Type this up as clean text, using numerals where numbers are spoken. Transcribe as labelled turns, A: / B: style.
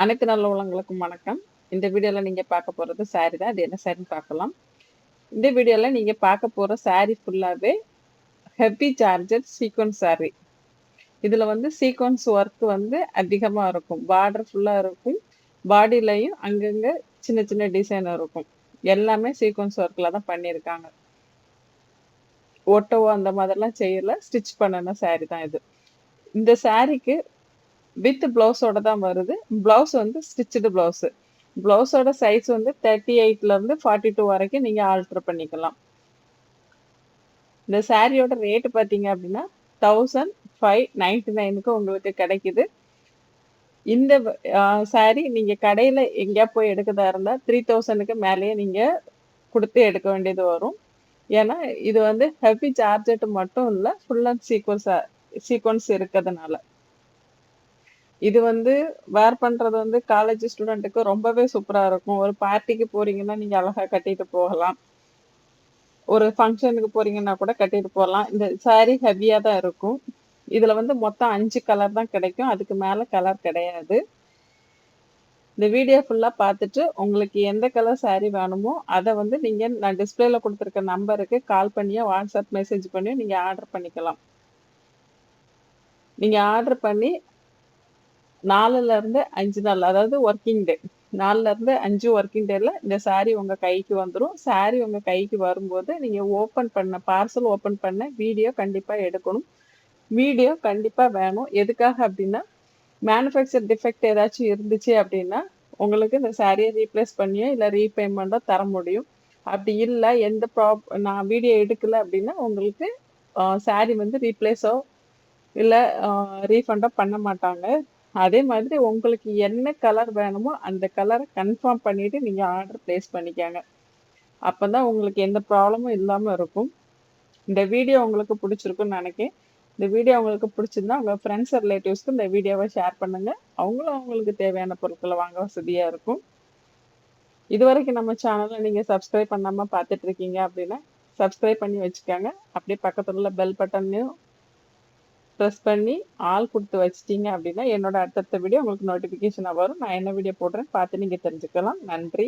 A: அனைத்து நல்ல உள்ளங்களுக்கும் வணக்கம். இந்த வீடியோல நீங்க பார்க்க போறது சாரி தான். அது என்ன சாரின்னு பார்க்கலாம். இந்த வீடியோல நீங்க பார்க்க போற சாரி ஃபுல்லாவே ஹெவி ஜார்ஜெட் சீக்வென்ஸ் சாரி. இதுல வந்து சீக்வென்ஸ் ஒர்க் வந்து அதிகமா இருக்கும். பார்டர் ஃபுல்லா இருக்கும். பாடிலயும் அங்கங்க சின்ன சின்ன டிசைன் இருக்கும். எல்லாமே சீக்வென்ஸ் ஒர்க்ல தான் பண்ணியிருக்காங்க. ஒட்டவோ அந்த மாதிரிலாம் செய்யல. ஸ்டிச் பண்ணுன சாரி தான் இது. இந்த சாரிக்கு வித் பிளவுஸோட தான் வருது. பிளவுஸ் வந்து ஸ்டிச்சடு பிளவுஸ். பிளவுஸோட சைஸ் வந்து 38ல இருந்து 42 வரைக்கும் நீங்க ஆல்டர் பண்ணிக்கலாம். இந்த சாரியோட ரேட் பாத்தீங்க அப்படின்னா 1599க்கு உங்களுக்கு கிடைக்குது. இந்த சாரி நீங்க கடையில எங்கேயா போய் எடுக்கதா இருந்தா 3000க்கு மேலேயே நீங்க கொடுத்து எடுக்க வேண்டியது வரும். ஏன்னா இது வந்து ஹெவி ஜார்ஜெட் மட்டும் இல்ல, ஃபுல் அண்ட் சீக்வன்ஸ் இருக்கிறதுனால. இது வந்து வேர் பண்றது வந்து காலேஜ் ஸ்டூடெண்ட்டுக்கு ரொம்பவே சூப்பரா இருக்கும். ஒரு பார்ட்டிக்கு போறீங்கன்னா நீங்க அழகா கட்டிட்டு போகலாம். ஒரு ஃபங்க்ஷனுக்கு போறீங்கன்னா கூட கட்டிட்டு போகலாம். இந்த சாரி ஹெவியா தான் இருக்கும். இதுல வந்து மொத்தம் 5 கலர் தான் கிடைக்கும். அதுக்கு மேல கலர் கிடையாது. இந்த வீடியோ ஃபுல்லா பார்த்துட்டு உங்களுக்கு எந்த கலர் சாரி வேணுமோ அத வந்து நீங்க நான் டிஸ்பிளேல கொடுத்துருக்க நம்பருக்கு கால் பண்ணியோ, வாட்ஸ்அப் மெசேஜ் பண்ணியோ நீங்க ஆர்டர் பண்ணிக்கலாம். நீங்க ஆர்டர் பண்ணி 4ல இருந்து 5 நாள், அதாவது ஒர்க்கிங் டே. 4ல இருந்து 5 ஒர்க்கிங் டேல இந்த சாரி உங்க கைக்கு வந்துரும். சாரி உங்க கைக்கு வரும்போது நீங்க பார்சல் ஓப்பன் பண்ண வீடியோ கண்டிப்பா எடுக்கணும். வீடியோ கண்டிப்பா வேணும். எதுக்காக அப்படின்னா, மேனுஃபேக்சர் டிஃபெக்ட் ஏதாச்சும் இருந்துச்சு அப்படின்னா, உங்களுக்கு இந்த சாரிய ரீப்ளேஸ் பண்ணியோ, இல்ல ரீபேமெண்ட்டோ தர முடியும். அப்படி இல்ல நான் வீடியோ எடுக்கல அப்படின்னா, உங்களுக்கு சாரி வந்து ரீப்ளேஸோ இல்ல ரீஃபண்டோ பண்ண மாட்டாங்க. அதே மாதிரி உங்களுக்கு என்ன கலர் வேணுமோ அந்த கலர கன்ஃபார்ம் பண்ணிட்டு நீங்க ஆர்டர் பிளேஸ் பண்ணிக்கங்க. அப்பதான் உங்களுக்கு எந்த ப்ராப்ளமும் இல்லாம இருக்கும். இந்த வீடியோ உங்களுக்கு பிடிச்சிருக்கும்னு நினைக்கிறேன். இந்த வீடியோ உங்களுக்கு பிடிச்சிருந்தா உங்க ஃப்ரெண்ட்ஸ், ரிலேட்டிவ்ஸ்க்கு இந்த வீடியோவை ஷேர் பண்ணுங்க. அவங்களும் அவங்களுக்கு தேவையான பொருட்களை வாங்க வசதியா இருக்கும். இதுவரைக்கும் நம்ம சேனலை நீங்க சப்ஸ்கிரைப் பண்ணாம பார்த்துட்டு இருக்கீங்க அப்படின்னா சப்ஸ்கிரைப் பண்ணி வச்சுக்கோங்க. அப்படியே பக்கத்துல உள்ள பெல் பட்டனையும் ப்ரெஸ் பண்ணி ஆல் கொடுத்து வச்சிட்டீங்க அப்படின்னா என்னோட அடுத்தடுத்த வீடியோ உங்களுக்கு நோட்டிஃபிகேஷனாக வரும். நான் என்ன வீடியோ போடுறேன்னு பார்த்து நீங்கள் தெரிஞ்சுக்கலாம். நன்றி.